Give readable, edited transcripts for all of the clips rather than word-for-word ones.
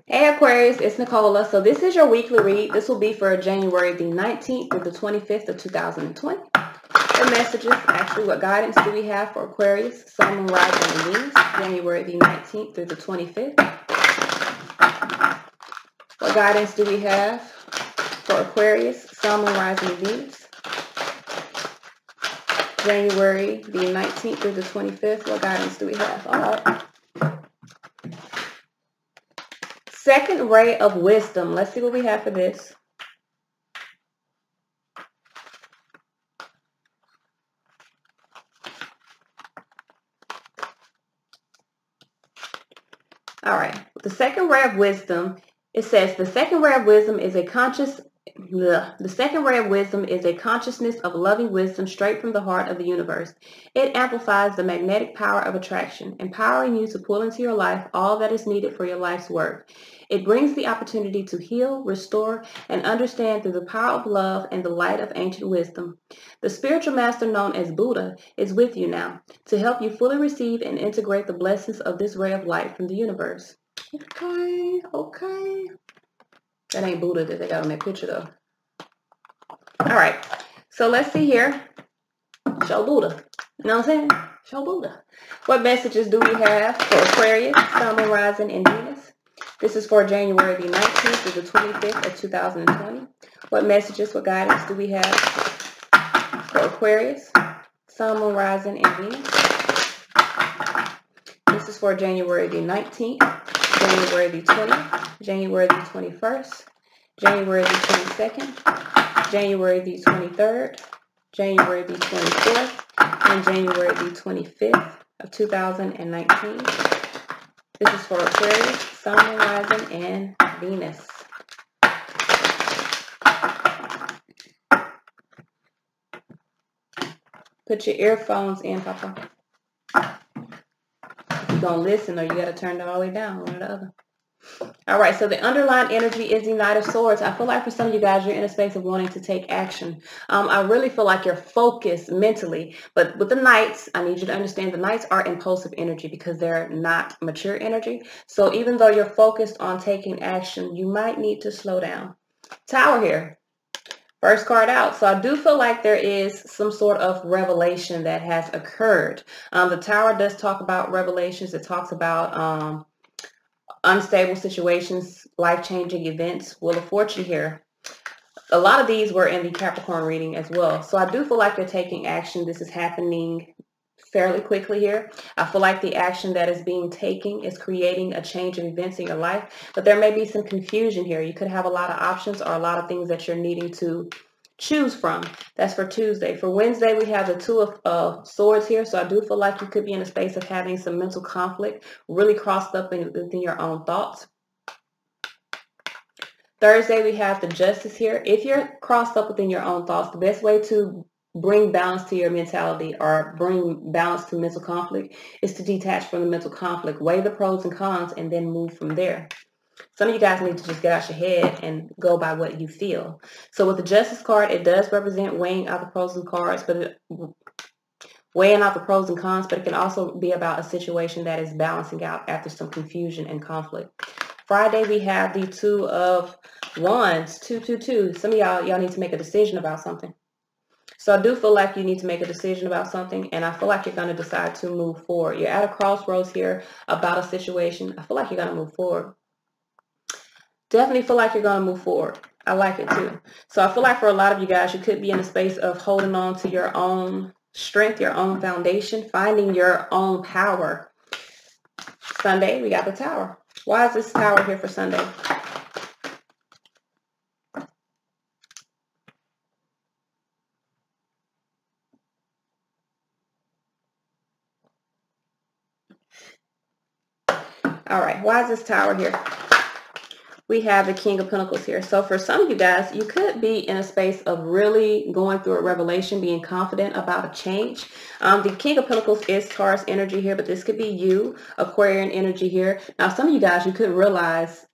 Hey Aquarius, it's Nicola. So this is your weekly read. This will be for January the 19th through the 25th of 2020. The messages, actually, what guidance do we have for Aquarius, Sun, Moon, Rising, and Venus, January the 19th through the 25th? What guidance do we have for Aquarius, Sun, Moon, Rising, and Venus, January the 19th through the 25th? What guidance do we have? All right. Second ray of wisdom. Let's see what we have for this. All right. The second ray of wisdom, it says the second ray of wisdom is a consciousness of loving wisdom straight from the heart of the universe. It amplifies the magnetic power of attraction, empowering you to pull into your life all that is needed for your life's work. It brings the opportunity to heal, restore, and understand through the power of love and the light of ancient wisdom. The spiritual master known as Buddha is with you now to help you fully receive and integrate the blessings of this ray of light from the universe. Okay. That ain't Buddha that they got on that picture though. All right. So let's see here. Show Buddha. You know what I'm saying? Show Buddha. What messages do we have for Aquarius, Sun, Moon, Rising, and Venus? This is for January the 19th through the 25th of 2020. What messages, what guidance do we have for Aquarius, Sun, Moon, Rising, and Venus? This is for January the 19th, January the 20th, January the 21st, January the 22nd, January the 23rd, January the 24th, and January the 25th of 2019. This is for Aquarius, Sun, Moon, Rising, and Venus. Put your earphones in, Papa. You're going to listen or you got to turn it all the way down, one or the other. All right, so the underlying energy is the Knight of Swords. I feel like for some of you guys, you're in a space of wanting to take action. I really feel like you're focused mentally. But with the Knights, I need you to understand the Knights are impulsive energy because they're not mature energy. So even though you're focused on taking action, you might need to slow down. Tower here. First card out. So I do feel like there is some sort of revelation that has occurred. The Tower does talk about revelations. It talks about unstable situations, life-changing events, Wheel of Fortune here. A lot of these were in the Capricorn reading as well. So I do feel like you're taking action. This is happening fairly quickly here. I feel like the action that is being taken is creating a change of events in your life, but there may be some confusion here. You could have a lot of options or a lot of things that you're needing to choose from. That's for Tuesday. For Wednesday, we have the Two of Swords here. So I do feel like you could be in a space of having some mental conflict, really crossed up within your own thoughts. Thursday, we have the Justice here. If you're crossed up within your own thoughts, the best way to bring balance to your mentality or bring balance to mental conflict is to detach from the mental conflict, weigh the pros and cons, and then move from there. Some of you guys need to just get out your head and go by what you feel. So with the Justice card, it does represent weighing out the pros and cons, but weighing out the pros and cons, but it can also be about a situation that is balancing out after some confusion and conflict. Friday, we have the Two of Wands, 222. Some of y'all need to make a decision about something. So I do feel like you need to make a decision about something, and I feel like you're going to decide to move forward. You're at a crossroads here about a situation. I feel like you're going to move forward. Definitely feel like you're going to move forward. I like it too. So I feel like for a lot of you guys, you could be in a space of holding on to your own strength, your own foundation, finding your own power. Sunday, we got the Tower. Why is this Tower here for Sunday? All right, why is this Tower here? We have the King of Pentacles here. So for some of you guys, you could be in a space of really going through a revelation, being confident about a change. The King of Pentacles is Taurus energy here, but this could be you, Aquarian energy here. Now, some of you guys, you could realize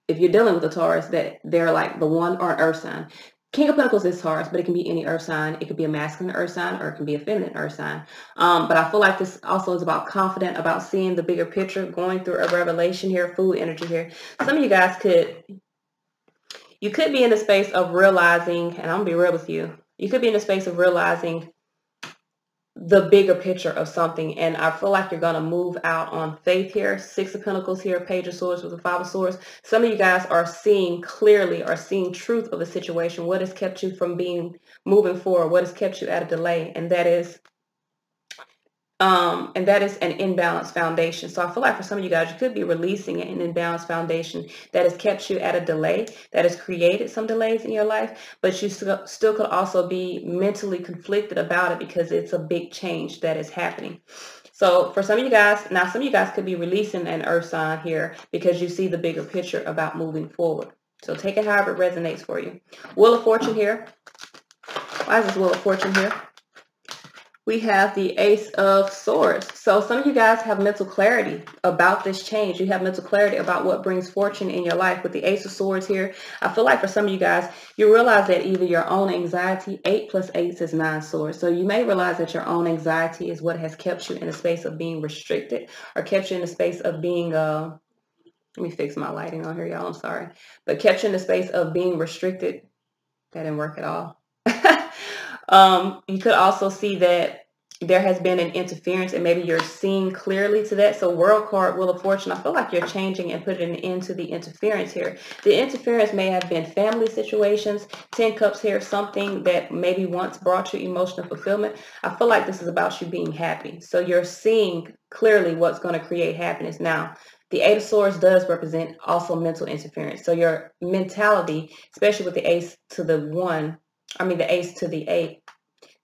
if you're dealing with a Taurus that they're like the one or an earth sign. King of Pentacles is Taurus, but it can be any earth sign. It could be a masculine earth sign, or it can be a feminine earth sign. But I feel like this also is about confident, about seeing the bigger picture, going through a revelation here, food energy here. Some of you guys could be in the space of realizing, and I'm gonna be real with you, you could be in the space of realizing the bigger picture of something, and I feel like you're going to move out on faith here. Six of Pentacles here, Page of Swords with the Five of Swords. Some of you guys are seeing clearly, or seeing truth of the situation. What has kept you from moving forward? What has kept you at a delay? And that is an imbalanced foundation. So I feel like for some of you guys, you could be releasing an imbalanced foundation that has kept you at a delay, that has created some delays in your life, but you still could also be mentally conflicted about it because it's a big change that is happening. So for some of you guys, now some of you guys could be releasing an earth sign here because you see the bigger picture about moving forward. So take it however it resonates for you. Wheel of Fortune here. Why is this Wheel of Fortune here? We have the Ace of Swords. So some of you guys have mental clarity about this change. You have mental clarity about what brings fortune in your life. With the Ace of Swords here, I feel like for some of you guys, you realize that either your own anxiety, 8 plus 8 is 9 swords. So you may realize that your own anxiety is what has kept you in a space of being restricted, or kept you in a space of being, let me fix my lighting on here, y'all, I'm sorry. But kept you in the space of being restricted. That didn't work at all. You could also see that there has been an interference, and maybe you're seeing clearly to that. So World card, Wheel of Fortune, I feel like you're changing and putting an end to the interference here. The interference may have been family situations. 10 Cups here, something that maybe once brought you emotional fulfillment. I feel like this is about you being happy. So you're seeing clearly what's going to create happiness. Now, the Eight of Swords does represent also mental interference. So your mentality, especially with the Ace to the 1, the Ace to the 8,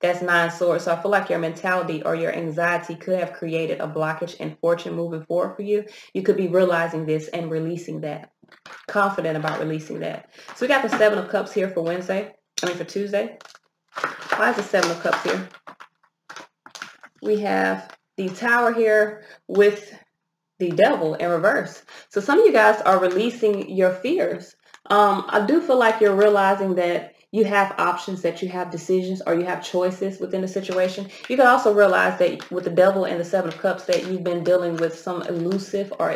that's 9 swords. So I feel like your mentality or your anxiety could have created a blockage in fortune moving forward for you. You could be realizing this and releasing that. Confident about releasing that. So we got the 7 of Cups here for for Tuesday. Why is the 7 of Cups here? We have the Tower here with the Devil in reverse. So some of you guys are releasing your fears. I do feel like you're realizing that you have options, that you have decisions, or you have choices within the situation. You can also realize that with the Devil and the 7 of Cups that you've been dealing with some elusive or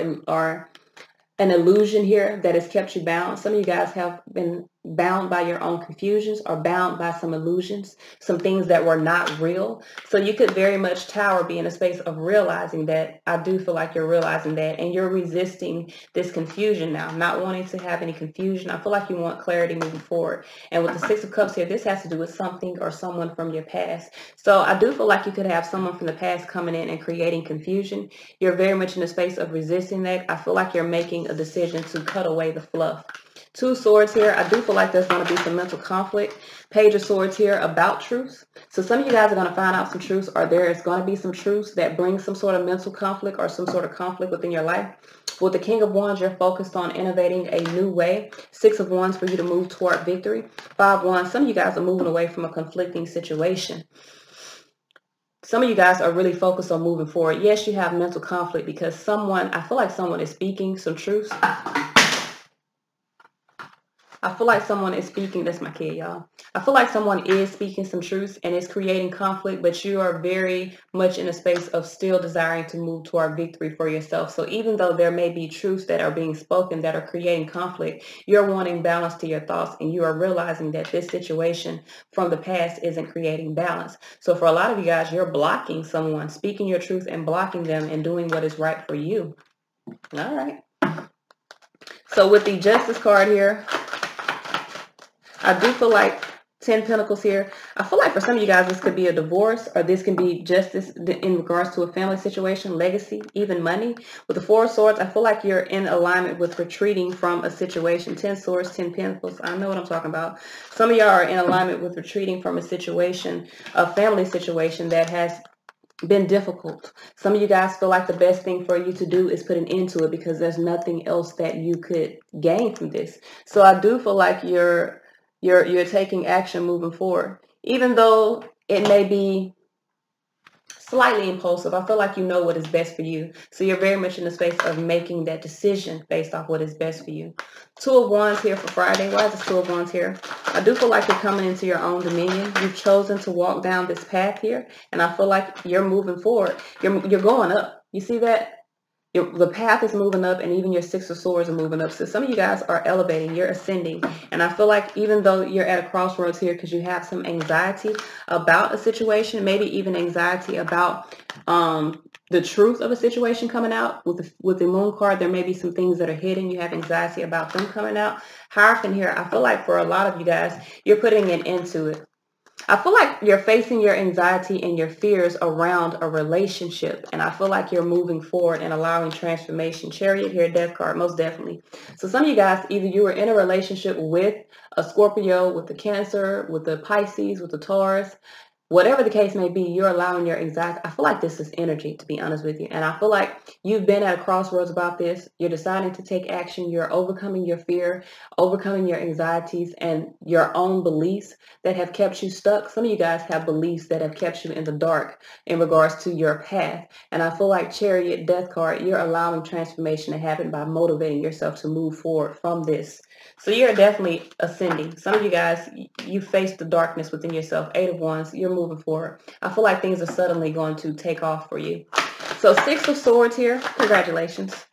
an illusion here that has kept you bound. Some of you guys have been bound by your own confusions, or bound by some illusions, some things that were not real. So you could very much, Tower, be in a space of realizing that. I do feel like you're realizing that, and you're resisting this confusion now, not wanting to have any confusion. I feel like you want clarity moving forward. And with the 6 of Cups here, this has to do with something or someone from your past. So I do feel like you could have someone from the past coming in and creating confusion. You're very much in a space of resisting that. I feel like you're making a decision to cut away the fluff. 2 swords here. I do feel like there's going to be some mental conflict. Page of Swords here about truths. So some of you guys are going to find out some truths, or there is going to be some truths that bring some sort of mental conflict or some sort of conflict within your life. With the King of Wands, you're focused on innovating a new way. 6 of Wands for you to move toward victory. 5 of Wands, some of you guys are moving away from a conflicting situation. Some of you guys are really focused on moving forward. Yes, you have mental conflict because I feel like someone is speaking some truths. I feel like someone is speaking, that's my kid, y'all. I feel like someone is speaking some truths and it's creating conflict, but you are very much in a space of still desiring to move toward victory for yourself. So even though there may be truths that are being spoken that are creating conflict, you're wanting balance to your thoughts, and you are realizing that this situation from the past isn't creating balance. So for a lot of you guys, you're blocking someone, speaking your truth and blocking them and doing what is right for you. All right. So with the Justice card here, I do feel like 10 Pentacles here. I feel like for some of you guys, this could be a divorce, or this can be justice in regards to a family situation, legacy, even money. With the 4 of Swords, I feel like you're in alignment with retreating from a situation. 10 Swords, 10 Pentacles. I know what I'm talking about. Some of y'all are in alignment with retreating from a situation, a family situation that has been difficult. Some of you guys feel like the best thing for you to do is put an end to it because there's nothing else that you could gain from this. So I do feel like you're taking action moving forward, even though it may be slightly impulsive. I feel like you know what is best for you. So you're very much in the space of making that decision based off what is best for you. Two of Wands here for Friday. Why is this Two of Wands here? I do feel like you're coming into your own dominion. You've chosen to walk down this path here. And I feel like you're moving forward. You're going up. You see that? The path is moving up, and even your Six of Swords are moving up. So some of you guys are elevating, you're ascending. And I feel like even though you're at a crossroads here because you have some anxiety about a situation, maybe even anxiety about the truth of a situation coming out with the Moon card, there may be some things that are hidden. You have anxiety about them coming out. Hierophant here, I feel like for a lot of you guys, you're putting an end to it. I feel like you're facing your anxiety and your fears around a relationship. And I feel like you're moving forward and allowing transformation. Chariot here, Death card, most definitely. So some of you guys, either you were in a relationship with a Scorpio, with the Cancer, with the Pisces, with the Taurus. Whatever the case may be, you're allowing your anxiety. I feel like this is energy, to be honest with you. And I feel like you've been at a crossroads about this. You're deciding to take action. You're overcoming your fear, overcoming your anxieties and your own beliefs that have kept you stuck. Some of you guys have beliefs that have kept you in the dark in regards to your path. And I feel like Chariot, Death card, you're allowing transformation to happen by motivating yourself to move forward from this. So you're definitely ascending. Some of you guys, you face the darkness within yourself. Eight of Wands, you're moving forward. I feel like things are suddenly going to take off for you. So Six of Swords here. Congratulations.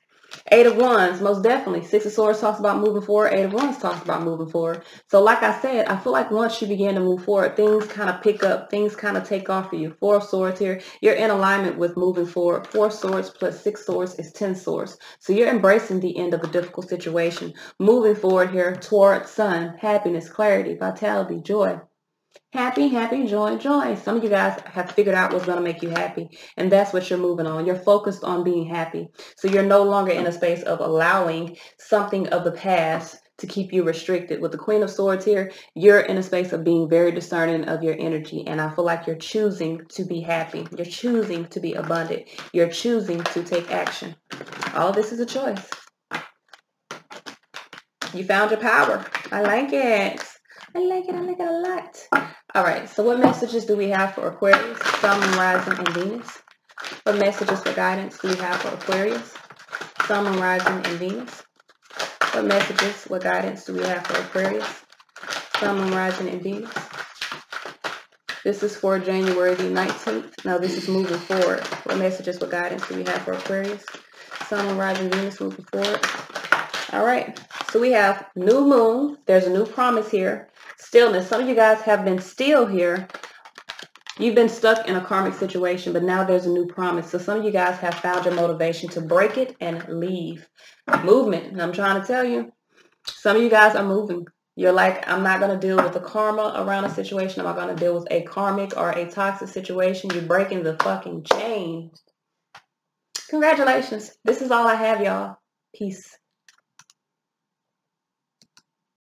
Eight of Wands, most definitely. Six of Swords talks about moving forward. Eight of Wands talks about moving forward. So like I said, I feel like once you begin to move forward, things kind of pick up. Things kind of take off for you. Four of Swords here. You're in alignment with moving forward. Four Swords plus Six Swords is 10 Swords. So you're embracing the end of a difficult situation. Moving forward here toward sun, happiness, clarity, vitality, joy. Happy, happy, joy, joy. Some of you guys have figured out what's going to make you happy. And that's what you're moving on. You're focused on being happy. So you're no longer in a space of allowing something of the past to keep you restricted. With the Queen of Swords here, you're in a space of being very discerning of your energy. And I feel like you're choosing to be happy. You're choosing to be abundant. You're choosing to take action. All this is a choice. You found your power. I like it. I like it. I like it a lot. All right. So what messages do we have for Aquarius, Sun, Moon, Rising, and Venus? What messages for guidance do we have for Aquarius, Sun, Moon, Rising, and Venus? What messages, what guidance do we have for Aquarius, Sun, Moon, Rising, and Venus? This is for January the 19th. Now this is moving forward. What messages, what guidance do we have for Aquarius, Sun, Moon, Rising, Venus moving forward? All right. So we have new moon. There's a new promise here. Stillness. Some of you guys have been still here. You've been stuck in a karmic situation, but now there's a new promise. So some of you guys have found your motivation to break it and leave. Movement. And I'm trying to tell you, some of you guys are moving. You're like, I'm not going to deal with the karma around a situation. I'm not going to deal with a karmic or a toxic situation. You're breaking the fucking chain. Congratulations. This is all I have, y'all. Peace.